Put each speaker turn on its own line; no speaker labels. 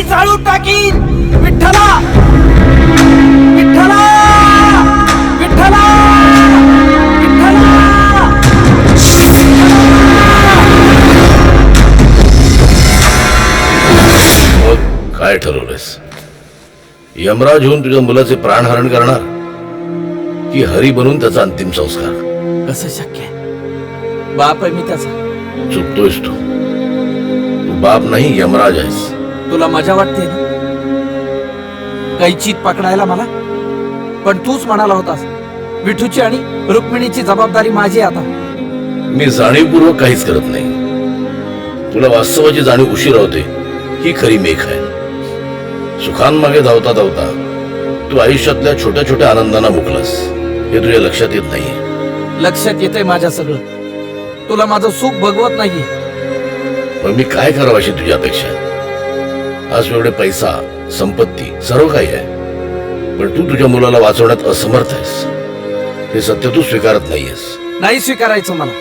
मी जाळून टाकीन. विठ्ठला विठ्ठला विठ्ठला विठ्ठला.
मग काय ठरवलंस? यमराज होऊन तुझ्या मुलाचे प्राणहरण करणार की हरी बनून त्याचा अंतिम संस्कार?
कसं शक्य आहे? बाप आहे मी त्याचा.
चुकतोयस तू. तू बाप नाही, यमराज आहेस.
तुला मजा वाटते ना कैचीत पकडायला मला? पण तूच म्हणाला होतास विठूची आणि रुक्मिणीची जबाबदारी माझी. आता
मी जाणीवपूर्वक काहीच करत नाही. तुला वास्तवाची जाणीव उशीर होते ही खरी मेख आहे. सुखांमागे धावता धावता तू आयुष्यातल्या छोट्या छोट्या आनंदांना मुकलास हे तुझ्या लक्षात येत नाहीये.
लक्षात येतंय माझ्या सगळं. तुला माझं सुख बघवत नाहीये.
पण मी काय करावं अशी तुझी अपेक्षा? आज एवढे पैसा, संपत्ती, सर्व काही आहे, पण तू तुझ्या मुलाला वाचवण्यात असमर्थ आहेस. हे सत्य तू स्वीकारत नाहीयेस.
नाही स्वीकारायचं मला.